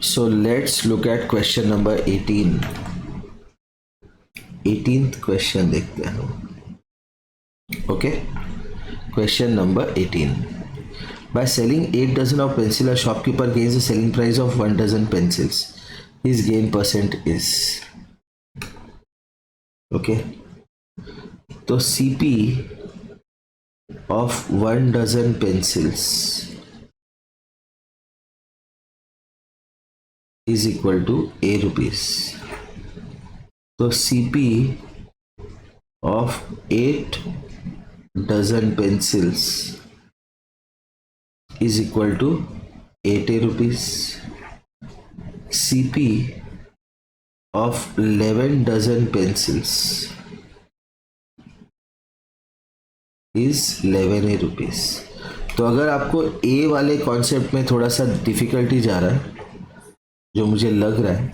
So let's look at question number 18. 18th question देखते हैं हम. Okay. Question number 18. By selling 8 dozen of pencil, a shopkeeper gains a selling price of 1 dozen pencils. His gain percent is. Okay. तो CP of 1 dozen pencils is equal to A rupees. तो CP of 8 dozen pencils is equal to 8 rupees. CP of 11 dozen pencils is 11 rupees. तो अगर आपको ए वाले concept में थोड़ा सा difficulty जा रहा है, जो मुझे लग रहा है,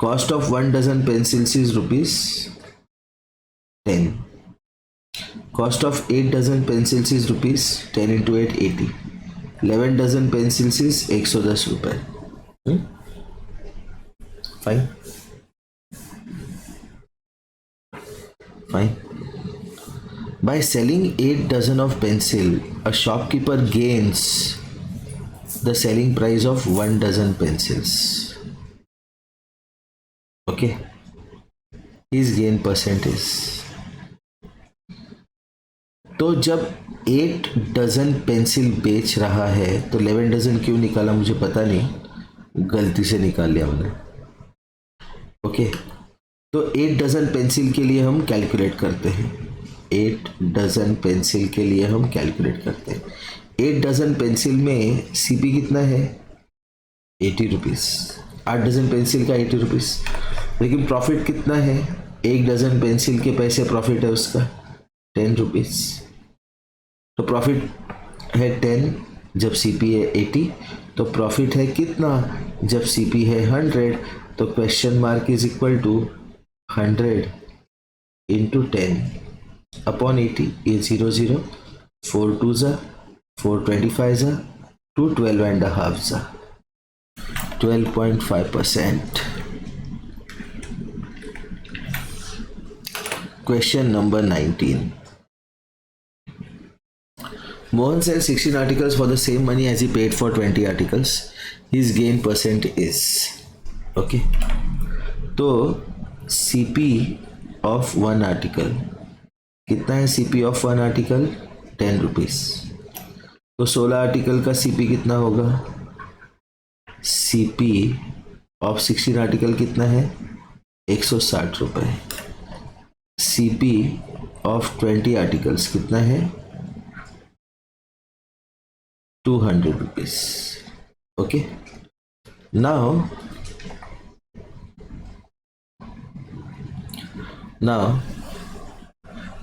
cost of 1 dozen pencils is ₹10. Cost of 8 dozen pencils is ₹10 into 8 80. 11 dozen pencils is 110 रुपए. Fine. By selling 8 dozen of pencil, a shopkeeper gains the selling price of 1 dozen pencils. Okay. His gain percent is. तो जब 8 dozen pencil बेच रहा है तो 11 dozen क्यों निकाला मुझे पता नहीं, गलती से निकाल लिया मैंने. ओके. तो 8 डजन पेंसिल के लिए हम कैलकुलेट करते हैं. 8 डजन पेंसिल के लिए हम कैलकुलेट करते हैं. 8 डजन पेंसिल में सीपी कितना है? 80 रुपीज़. 8 डजन पेंसिल का 80 रुपीज़. लेकिन प्रॉफिट कितना है? 1 डजन पेंसिल के पैसे प्रॉफिट है उसका 10 रुपीज़. तो प्रॉफिट है 10 जब सीपी है 80. तो प्रॉफिट है कितना जब सीपी है 100? तो question mark is equal to 100 into 10 upon 80. ये 0 0, 4 2 ज़ा, 4 25 ज़ा, 2 12.5 ज़ा, 12.5%. Question number 19. Mohan sells 16 articles for the same money as he paid for 20 articles. His gain percent is. Okay. तो CP of 1 article कितना है? CP of 1 article 10 rupees. तो 16 article का CP कितना होगा? CP of 16 आर्टिकल कितना है? 160 रुपये. CP of 20 आर्टिकल्स कितना है? 200 rupees. Okay. Now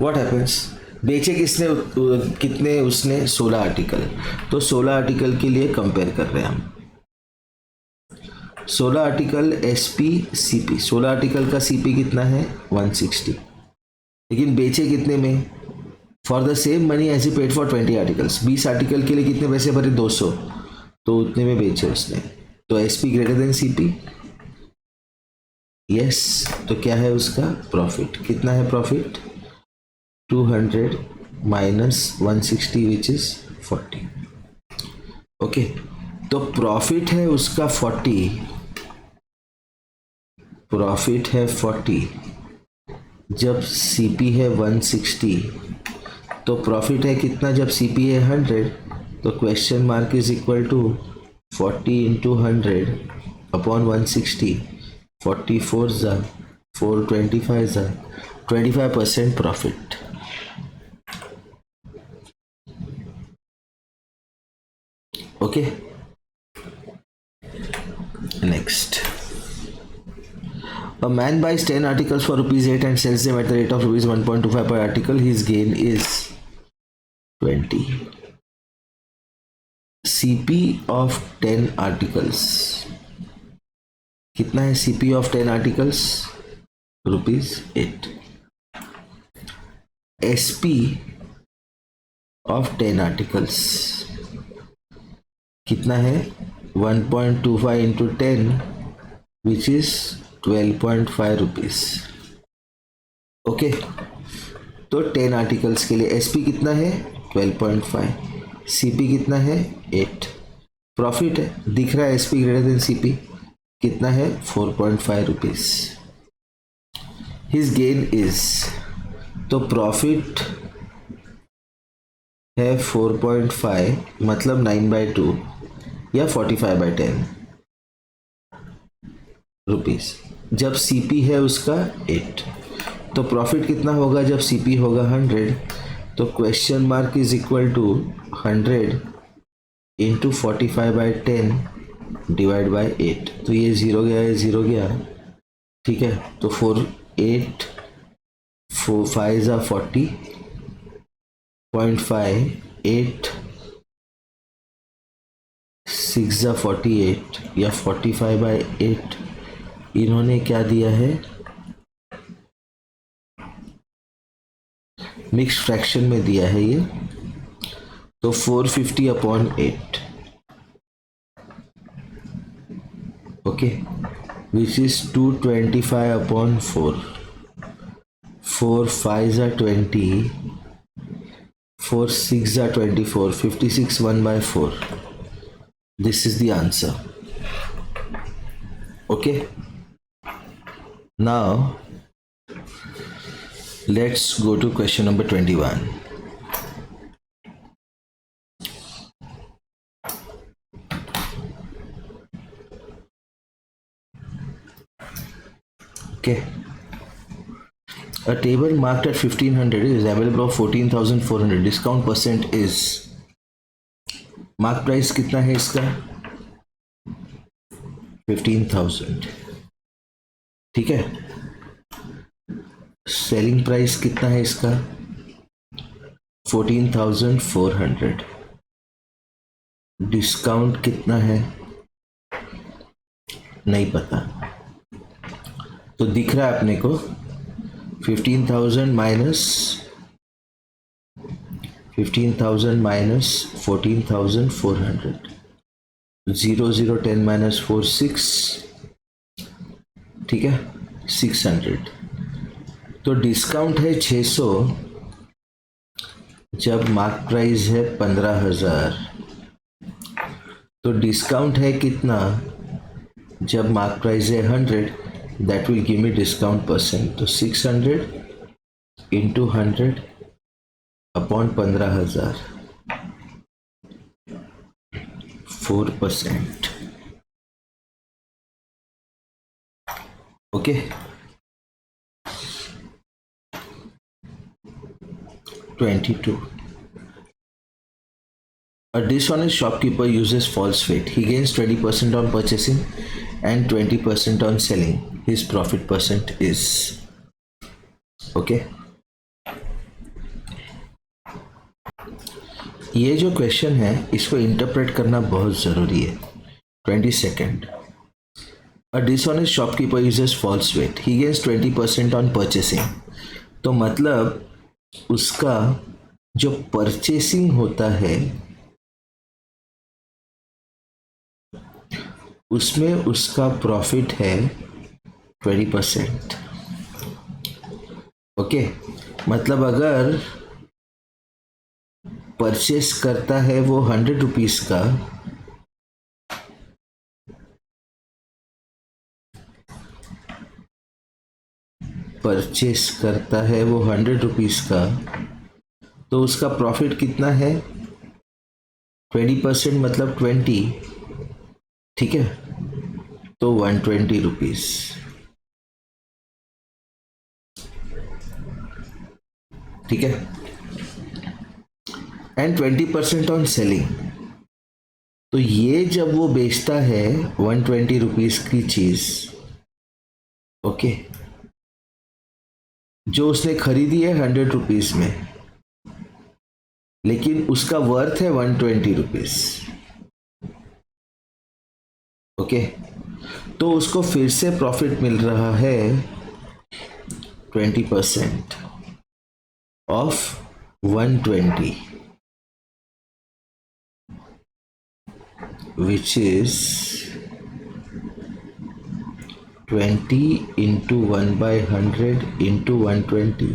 what happens? बेचे किसने कितने? उसने 16 आर्टिकल. तो 16 आर्टिकल के लिए कंपेयर कर रहे हैं हम. 16 आर्टिकल SP CP. 16 आर्टिकल का CP कितना है? 160. लेकिन बेचे कितने में? For the same money as he paid for 20 articles. 20 article के लिए कितने पैसे भरे? 200. तो उतने में बेचे उसने. तो SP greater than CP. Yes. तो क्या है उसका प्रॉफिट? कितना है profit? 200 minus 160 which is 40. Okay. तो प्रॉफिट है उसका 40. प्रॉफिट है 40 जब CP है 160. तो प्रॉफिट है कितना जब CP है 100? तो question mark is equal to 40 into 100 upon 160. 44 ज़ा, 4 25 ज़ा, 25% profit. Okay. Next. A man buys 10 articles for ₹8 and sells them at the rate of ₹1.25 per article. His gain is 20. CP of 10 articles कितना है? CP of 10 articles ₹8. SP of 10 articles कितना है? 1.25 into 10 which is 12.5 rupees. Okay, तो 10 articles के लिए SP कितना है 12.5, CP कितना है 8, प्रॉफिट है दिख रहा है एसपी ग्रेटर देन सीपी कितना है 4.5 रुपीज, हिज गेन इज, तो प्रॉफिट है 4.5 मतलब 9/2 या 45/10 रुपीज, जब सीपी है उसका 8, तो प्रॉफिट कितना होगा जब सीपी होगा 100, तो question mark is equal to 100 into 45/10 divide by 8, तो ये 0 गया, ये 0 गया, ठीक है, तो 4 8 4 5 40.5 8 6 48 या 45/8, इन्होंने क्या दिया है मिक्स फ्रैक्शन में दिया है ये, तो 450/8 okay which is 225/4, 4 5 20, 4 6 24, 56 1/4, this is the answer. Okay, now let's go to question number 21. Okay, a table marked at 1500 is available of 14,400, discount percent is, mark price कितना है इसका 15,000, ठीक है, सेलिंग प्राइस कितना है इसका 14,400, डिस्काउंट कितना है नहीं पता, तो दिख रहा है अपने को 15,000 माइनस 14,400, 0 0 10 माइनस 4 6, ठीक है 600, तो डिस्काउंट है 600 जब मार्क प्राइस है 15,000, तो डिस्काउंट है कितना जब मार्क प्राइस है 100, that will give me discount percent, तो 600 into 100 upon 15,000 4%. Okay 22. A dishonest shopkeeper uses false faith. He gains 20% on purchasing and 20% on selling. His profit percent is, okay. ये जो question है इसको interpret करना बहुत ज़रूरी है. 22nd. A dishonest shopkeeper uses false faith. He gains 20% on purchasing. तो मतलब उसका जो परचेसिंग होता है उसमें उसका प्रॉफिट है 20%. ओके, मतलब अगर परचेस करता है वो 100 रुपीज का, परचेस करता है वो 100 रुपीज का, तो उसका प्रॉफिट कितना है 20% मतलब 20, ठीक है, तो 120 रुपीज, ठीक है, एंड 20% ऑन सेलिंग, तो ये जब वो बेचता है 120 रुपीज की चीज, ओके, जो उसने खरीदी है 100 रुपीज में, लेकिन उसका वर्थ है 120 रुपीज, ओके, तो उसको फिर से प्रॉफिट मिल रहा है 20% of 120, which is 20 into 1 by 100 into 120.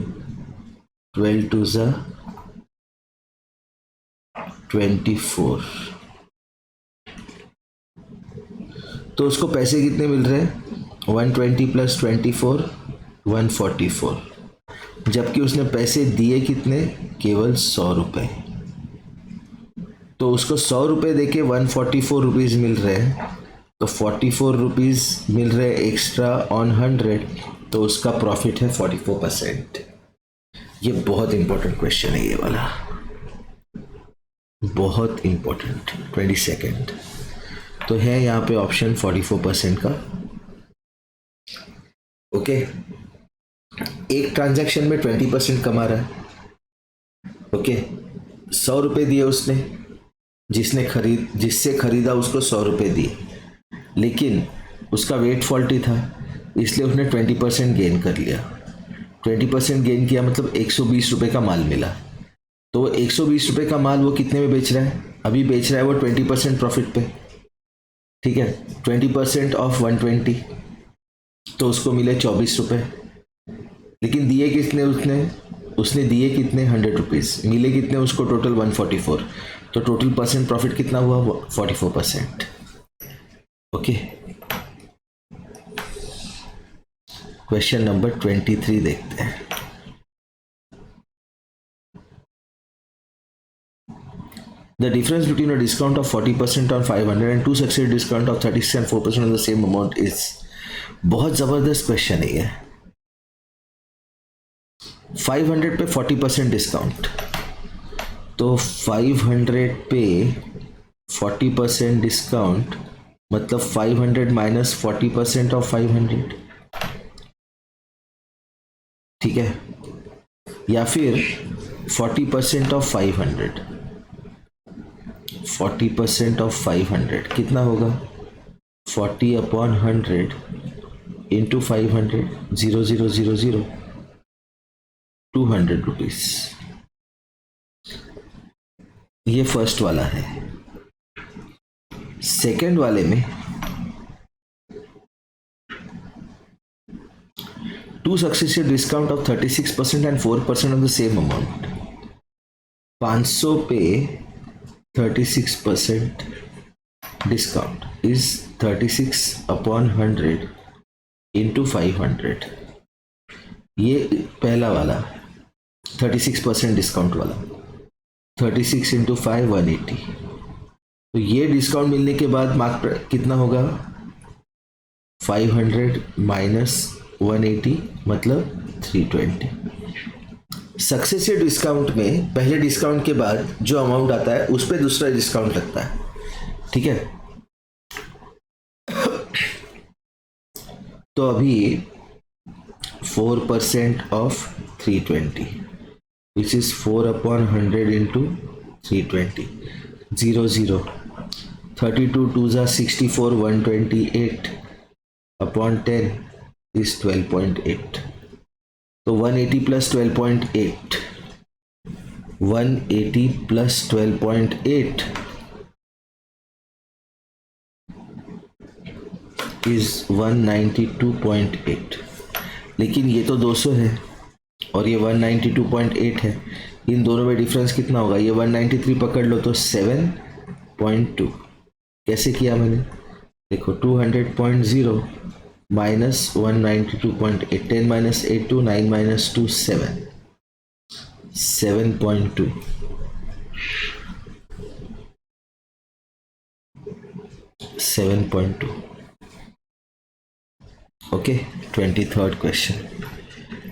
12 to the 24. तो उसको पैसे कितने मिल रहे हैं? 120 प्लस 24 144, जबकि उसने पैसे दिए कितने? केवल 100 रुपये। तो उसको 100 रुपये दे के 144 रुपीज़ मिल रहे हैं, तो 44 रुपीज़ मिल रहे एक्स्ट्रा ऑन 100, तो उसका प्रॉफिट है 44%। ये बहुत इंपॉर्टेंट क्वेश्चन है, ये वाला बहुत इंपॉर्टेंट। 22 तो है यहाँ पे ऑप्शन 44% का। ओके, एक ट्रांजैक्शन में 20% कमा रहा है। ओके, 100 रुपये दिए उसने, जिससे खरीदा उसको 100 रुपये दिए, लेकिन उसका वेट फॉल्टी था, इसलिए उसने 20% गेन कर लिया। 20% गेन किया मतलब 120 रुपये का माल मिला। तो 120 रुपये का माल वो कितने में बेच रहा है? अभी बेच रहा है वो 20% प्रॉफिट पे। ठीक है, 20% ऑफ 120, तो उसको मिले 24 रुपये। लेकिन दिए कितने उसने दिए कितने? 100 रुपीज़। मिले कितने उसको? टोटल 144। तो टोटल परसेंट प्रॉफिट कितना हुआ? 44%। ओके, क्वेश्चन नंबर 23 देखते हैं। The difference between a discount of 40% on 500 and two successive discount of 36 and 4% on the same amount is। बहुत ज़बरदस्त क्वेश्चन है ये। 500 पे 40% डिस्काउंट, तो 500 पे 40% डिस्काउंट मतलब 500 माइनस 40% ऑफ 500, ठीक है, या फिर 40% ऑफ 500। 40% ऑफ 500 कितना होगा? 40/100 इंटू 500, 0000, 200 रुपीज़। ये फर्स्ट वाला है। सेकेंड वाले में two successive discount of 36% and 4% of the same amount. 500 पे 36% डिस्काउंट इज 36/100 इंटू 500। ये पहला वाला 36% डिस्काउंट वाला, 36 इंटू 5 180। तो ये डिस्काउंट मिलने के बाद मार्क कितना होगा? 500 माइनस 180 मतलब 320। सक्सेसिव डिस्काउंट में पहले डिस्काउंट के बाद जो अमाउंट आता है उस पर दूसरा डिस्काउंट लगता है, ठीक है। तो अभी 4% ऑफ 320 विच इज 4/100 इंटू 320, 00, 32 2 जा 64, 128 अपॉन 10 इज 12.8। तो 180 प्लस 12.8, 180 प्लस 12.8 इज 192.8। लेकिन ये तो 200 है और ये 192.8 है, इन दोनों में डिफरेंस कितना होगा? ये 193 पकड़ लो तो 7.2। कैसे किया मैंने? देखो 200.0 minus 192.8, 10 minus 8 2, 9 minus 2 7, 7.2। Okay, 23rd question.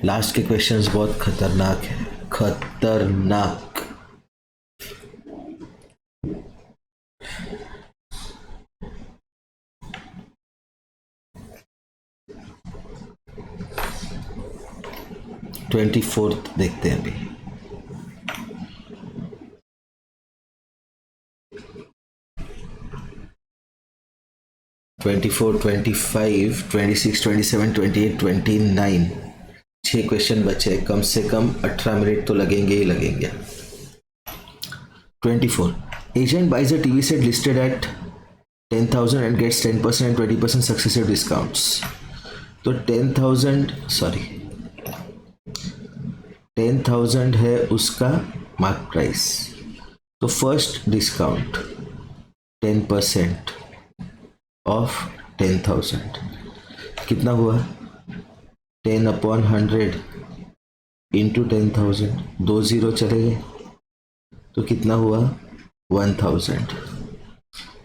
Last के क्वेश्चंस बहुत खतरनाक है, खतरनाक। ट्वेंटी फोर्थ देखते हैं अभी। ट्वेंटी 25, 26, 27, 28, 29, 6 क्वेश्चन बचे। कम से कम 18 मिनट तो लगेंगे ही लगेंगे। 24, agent buys a TV set listed at 10,000 and gets 10% and 20% successive discounts. तो 10,000 है उसका मार्क प्राइस. तो फर्स्ट डिस्काउंट 10% ऑफ 10,000 कितना हुआ? 10/100 इंटू 10,000. 2 0 चले गए तो कितना हुआ? 1,000.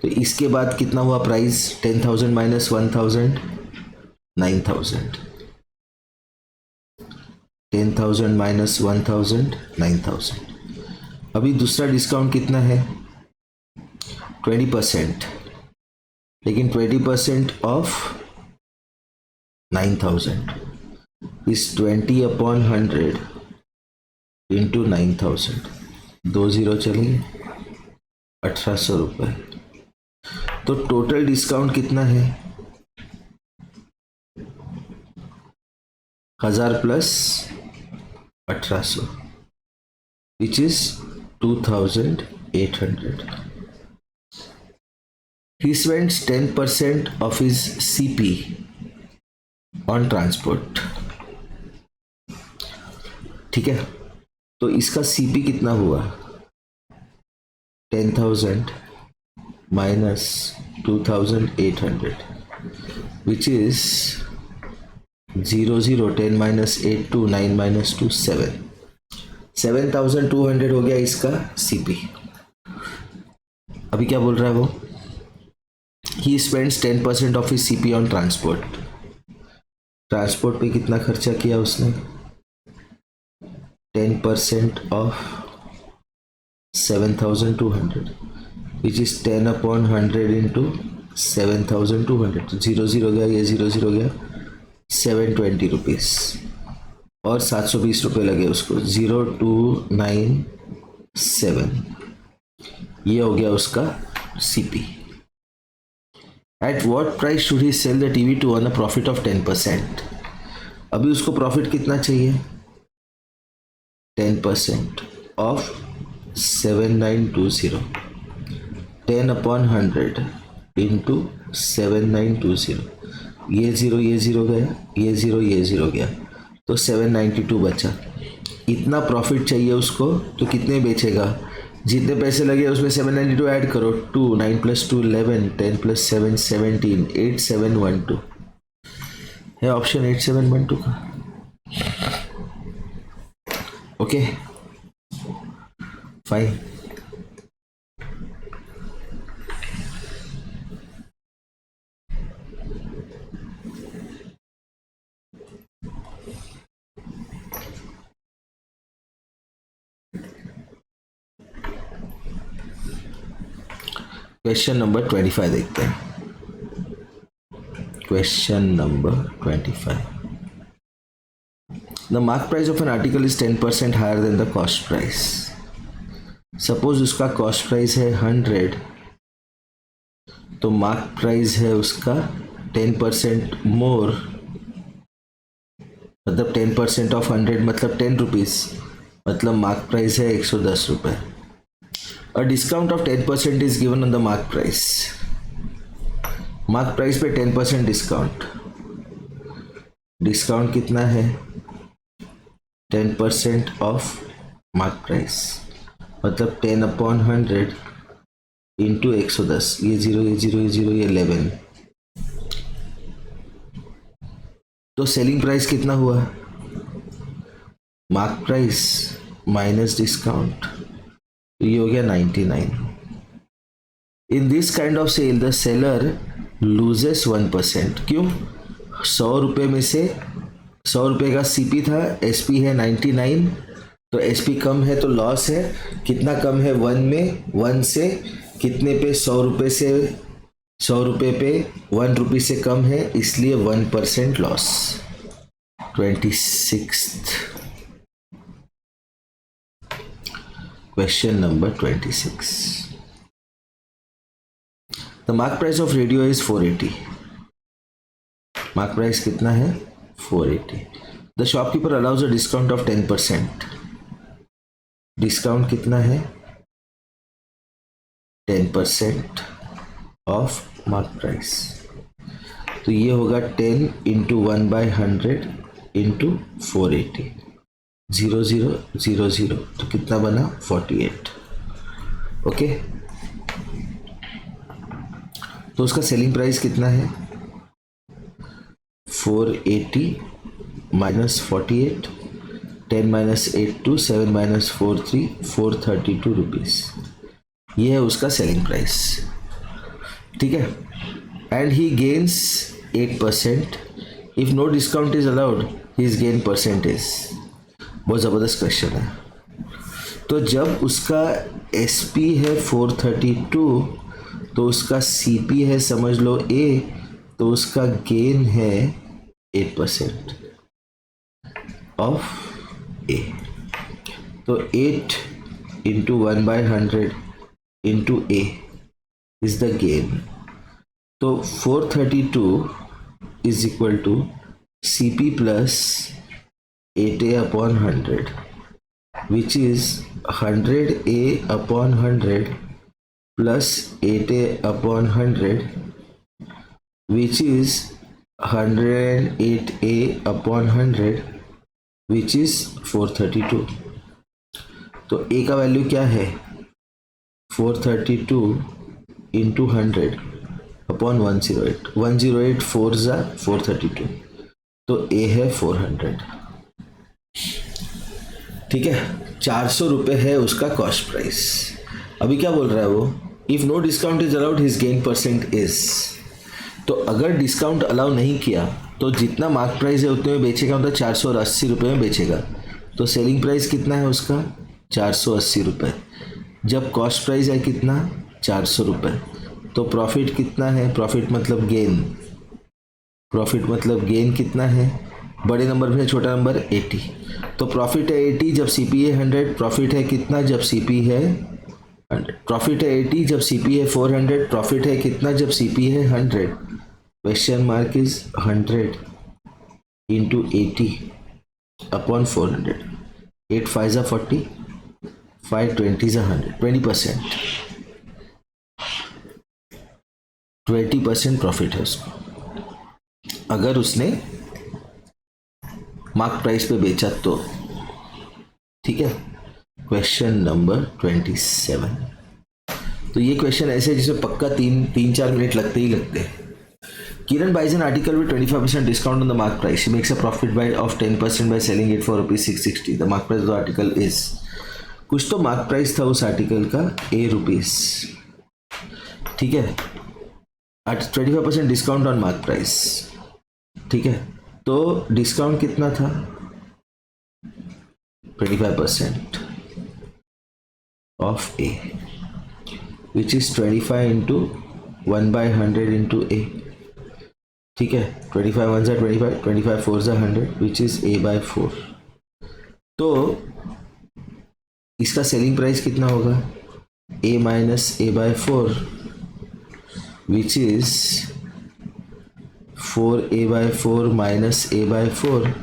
तो इसके बाद कितना हुआ प्राइस? 10,000 माइनस 1,000 9,000. 10,000 माइनस 1,000 9,000. अभी दूसरा डिस्काउंट कितना है? 20%. लेकिन 20% ऑफ 9,000 इज 20/100 इंटू 9,000. 2 0 चलिए 1,800 रुपये. तो टोटल डिस्काउंट कितना है? 1,000 plus 1,800 which is 2,800. He spends 10% of his CP on transport. ठीक है, तो इसका CP कितना हुआ? 10,000 minus 2,800 which is 0 0 10 minus 8 2 9 minus 2 7. 7,200 हो गया इसका CP. अभी क्या बोल रहा है वो? He spends 10% of his CP on transport. Transport पे कितना खर्चा किया उसने? 10% of 7,200 which is 10/100 into 7,200. 0 0 गया, ये 0 0 गया. 720 रुपीज़ और 720 रुपये लगे उसको. 0,297 ये हो गया उसका CP. At what price should he sell the TV to earn a profit of 10%? अभी उसको प्रॉफिट कितना चाहिए? 10% of 7,920. 10/100 into 7,920. ये 0 गया, ये 0 गया, तो 792 बचा. इतना प्रॉफिट चाहिए उसको, तो कितने बेचेगा? जितने पैसे लगे उसमें 792 ऐड करो. 2 9 + 2 11 10 + 7 17 8712 है ऑप्शन 8712 का. Okay fine. क्वेश्चन नंबर 25 देखते हैं. Question number 25. The mark price of an article is 10% higher than the cost price. Suppose उसका कॉस्ट प्राइस है 100, तो मार्क प्राइस है उसका 10% मोर, मतलब 10% ऑफ 100 मतलब 10 रुपीज़, मतलब मार्क प्राइस है 110 रुपये. A discount of 10% is given on the mark price. Mark price पे 10% डिस्काउंट. डिस्काउंट कितना है? 10% ऑफ मार्क प्राइस मतलब 10/100 इंटू 110. ये 0 ये 0 ये 0 ये 11. तो सेलिंग प्राइस कितना हुआ? मार्क प्राइस माइनस डिस्काउंट, ये हो गया 99. In this kind of sale the seller loses 1%. क्यों? 100 रुपये में से 100 रुपये का CP था, SP है 99, तो SP कम है तो लॉस है. कितना कम है? 1 में. 1 से कितने पे? 100 रुपये से 100 रुपये पे 1 रुपये से कम है, इसलिए 1% loss. 26th question number 26. The mark price of radio is 480. Mark price कितना है? 480. The shopkeeper allows a discount of 10%. Discount कितना है? 10% ऑफ मार्क प्राइस। तो ये होगा 10 इंटू 1/100 इंटू 480, 0000, तो कितना बना 48। ओके, तो उसका सेलिंग प्राइस कितना है 480 माइनस 48, 10 माइनस 8 2, 7 माइनस 4 3, 432 रुपीज़। ये है उसका सेलिंग प्राइस। ठीक है, and he gains 8%। If no discount is allowed his gain percentage. बहुत ज़बरदस्त क्वेश्चन है। तो जब उसका SP है 432, तो उसका CP है समझ लो A, तो उसका गेन है 8% ऑफ A। तो 8 into 1/100 into A is the gain. तो 432 is equal to CP plus 8A upon 100, which is 100A upon 100 plus 8A upon 100, which is 108A upon 100, which is 432। तो A का value क्या है 432 into 100 upon 108, 108 4 ज़ा 432, तो A है 400। ठीक है, 400 रुपये है उसका कॉस्ट प्राइस। अभी क्या बोल रहा है वो, if no discount is allowed his gain percent is. तो अगर डिस्काउंट अलाउ नहीं किया तो जितना मार्क प्राइस है उतने में बेचेगा, मतलब 480 रुपये में बेचेगा। तो सेलिंग प्राइस कितना है उसका 480 रुपये। जब कॉस्ट प्राइस है कितना 400 रुपये, तो प्रॉफिट कितना है, प्रॉफिट मतलब गेन, प्रॉफिट मतलब गेन कितना है, बड़े नंबर में छोटा नंबर 80। तो प्रॉफिट है 80 जब CP है 100, प्रॉफिट है कितना जब CP है 100, प्रॉफिट है 80 जब CP है 400, प्रॉफिट है कितना जब CP है 100। Question mark is 100 into 80 upon 400, 8 5 ज़ा 40, 5 20 ज़ा 100, 20%, 20% प्रॉफिट है उसको अगर उसने मार्क प्राइस पे बेचा तो। ठीक है, क्वेश्चन नंबर 27। तो ये क्वेश्चन ऐसे जिसमें पक्का 3-4 मिनट लगते ही लगते हैं। Kiran buys an article with 25% discount on the mark price. She makes a profit of 10% by selling it for ₹660. The mark price of the article is, कुछ तो मार्क प्राइस था उस आर्टिकल का A रुपीस। ठीक है, 25% discount on mark price. ठीक है, तो डिस्काउंट कितना था 25% of A, which is 25 into 1/100 into A। ठीक है, 25 1 ज़ा 25, 25 4 ज़ा 100, विच इज A/4। तो इसका सेलिंग प्राइस कितना होगा A minus A/4, which is 4A/4 minus A/4,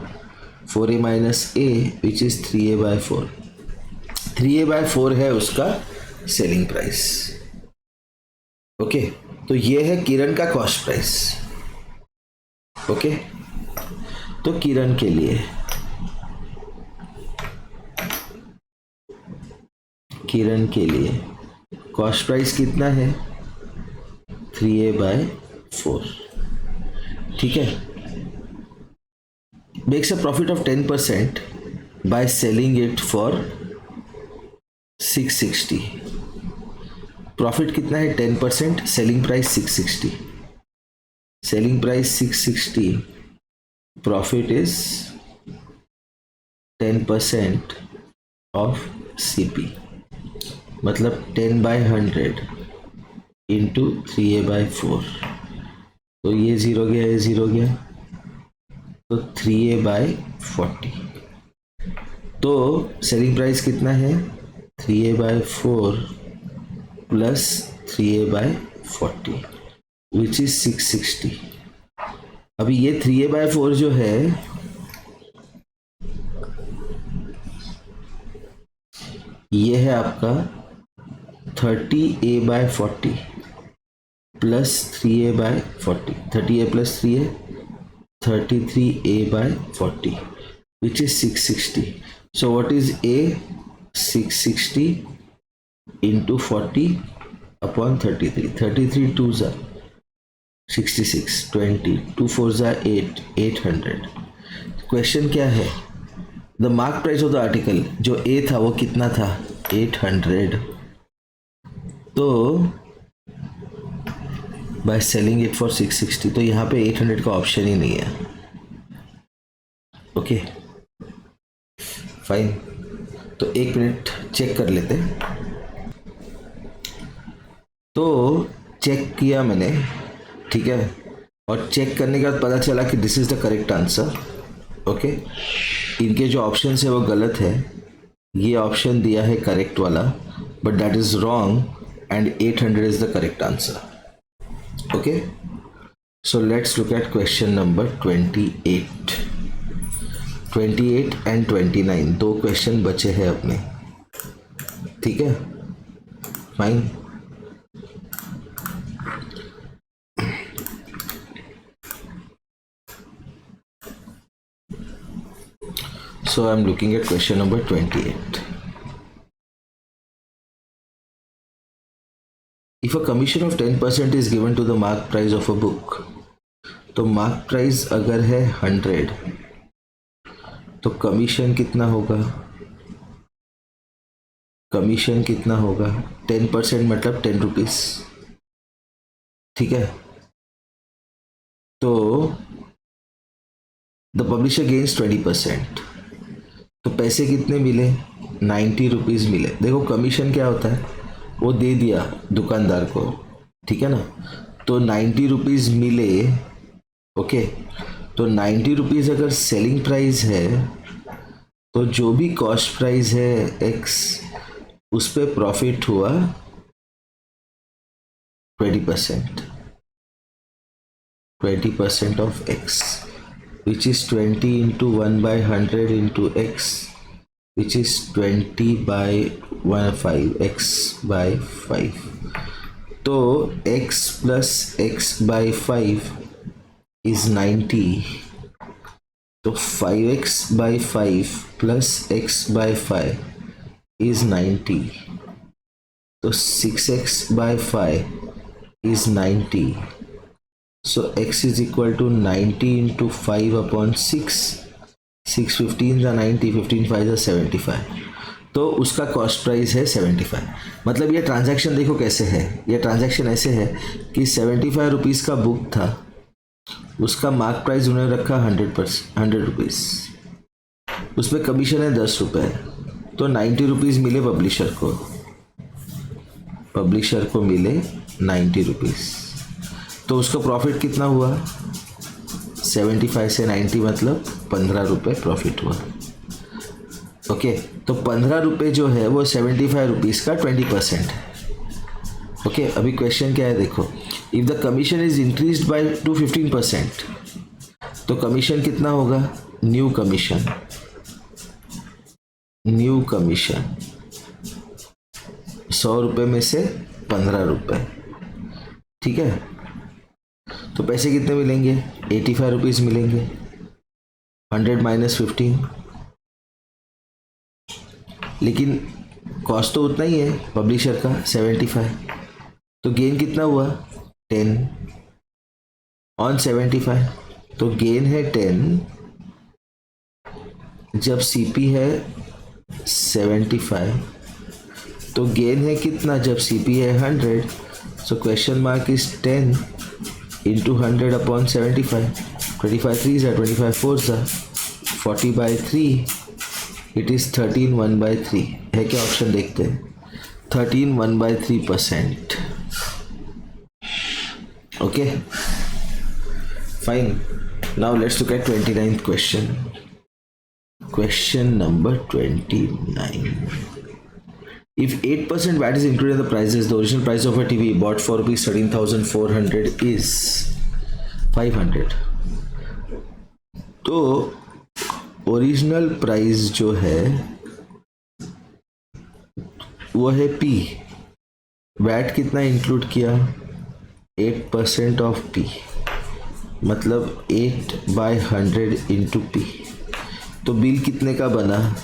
4A minus A, which is 3A/4। 3A/4 है उसका सेलिंग प्राइस। ओके, तो ये है किरण का कॉस्ट प्राइस। ओके, तो किरण के लिए कॉस्ट प्राइस कितना है 3A/4। ठीक है, makes a profit of 10% by selling it for 660। Profit कितना है 10%, selling price 660, selling price 660, profit is 10% of CP, मतलब 10/100 इंटू 3A/4। तो ये 0 गया, ये 0 गया, तो 3A/40। तो सेलिंग प्राइस कितना है 3A/4 plus 3A/40, which is 660। अभी ये 3A/4 जो है ये है आपका 30A/40, plus 3a by 40, 30a plus 3a 33a by 40, which is 660. So what is a? 660 into 40 upon 33. 33 2s are 66, 20, 2 4s are 8, 800. Question क्या है? The mark price of the article, जो ए था वो कितना था? 800. तो बाय सेलिंग इट फॉर 660, तो यहाँ पे 800 का ऑप्शन ही नहीं है. Okay fine. तो 1 मिनट चेक कर लेते हैं. तो चेक किया मैंने, ठीक है, और चेक करने के बाद पता चला कि this is the correct answer. Okay, इनके जो ऑप्शन है वो गलत है. ये ऑप्शन दिया है करेक्ट वाला, but that is wrong and 800 is the correct answer. Okay, so let's look at question number 28. 28 and 29 दो क्वेश्चन बचे हैं अपने. ठीक है, fine. So I'm looking at question number 28. If a commission of 10% is given to the mark price of a book, तो mark price अगर है 100, तो कमीशन कितना होगा? कमीशन कितना होगा? 10% मतलब 10 रुपीज. ठीक है, तो द पब्लिशर गेन्स 20%. तो पैसे कितने मिले? 90 रुपीज़ मिले. देखो कमीशन क्या होता है, वो दे दिया दुकानदार को, ठीक है ना. तो 90 रुपीज़ मिले. ओके, तो 90 रुपीज़ अगर सेलिंग प्राइस है, तो जो भी कॉस्ट प्राइस है एक्स, उस पे प्रॉफिट हुआ 20%. 20% of x, which is 20 into 1 by 100 into x, which is 20 by 5, x by 5. तो x plus x by 5 is 90. तो 5x by 5 plus x by 5 is 90. तो 6x by 5 is 90. So x is equal to 90 into 5 upon 6. 6 15 are 90, 15 5 are 75. तो उसका cost price है 75. मतलब ये transaction देखो कैसे है. ये ट्रांजैक्शन ऐसे है कि 75 रुपीज़ का बुक था, उसका मार्क प्राइस उन्होंने रखा 100 रुपीज़. उस पर कमीशन है 10 रुपये. तो 90 रुपीज़ मिले पब्लिशर को. पब्लिशर को मिले 90 रुपीज़. तो उसका प्रॉफिट कितना हुआ? 75 से 90 मतलब 15 रुपये प्रॉफिट हुआ. ओके, तो 15 रुपये जो है वो 75 रुपीज़ का 20% है. ओके, अभी क्वेश्चन क्या है देखो. If the commission is increased by two 15%, तो कमीशन कितना होगा? न्यू कमीशन 100 रुपये में से 15 रुपये. ठीक है, तो पैसे कितने मिलेंगे? 85 रुपीज़ मिलेंगे. 100 माइनस 15, लेकिन कॉस्ट तो उतना ही है पब्लिशर का 75. तो गेन कितना हुआ? 10 ऑन 75. तो गेन है 10 जब सीपी है 75. तो गेन है कितना जब सीपी है 100. So question mark is 10 into 100 upon 75. 25 3s are 25 4s are 40 by 3. It is 13 1 by 3. है क्या ऑप्शन देखते हैं. 13 1 by 3%. Okay, fine. Now let's look at 29th question. Question number 29. If 8% VAT is included in the prices, the original price of a TV bought for rupees 13,400 is 500. तो original price जो है वो है P. VAT कितना include किया? 8% of P, मतलब 8/100 into P. तो bill कितने का बना?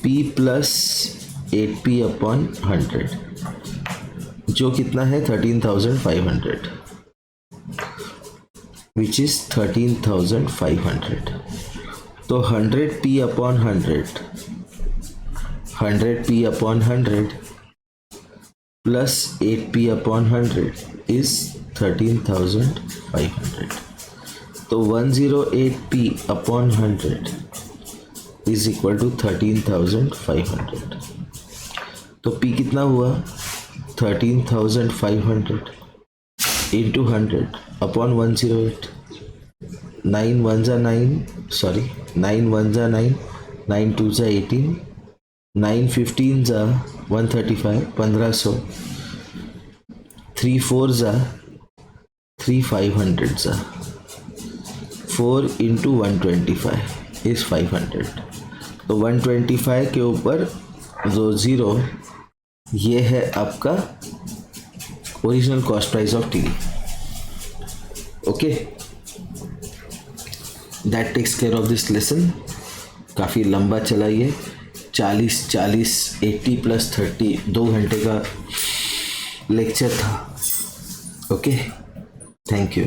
P प्लस 8p/100, जो कितना है 13,500, विच इज 13,500। तो 100p/100, 100p/100 plus 8p/100 is 13,500। तो 108p/100 इज इक्वल टू 13,500। तो p कितना हुआ? 13,500 इंटू 100 अपॉन 108। 9 1 जा 9, सॉरी 9 1 जा 9, 9 2 जा 18, 9 15 जा 135, 1500, 3 4 जा 3 500 जा 4 इंटू 125 इज 500। तो 125 के ऊपर जो ज़ीरो, ये है आपका original cost price of TV. Okay, that takes care of this lesson. काफ़ी लंबा चला ये, 40 80 प्लस 30 2 घंटे का लेक्चर था। Okay, thank you.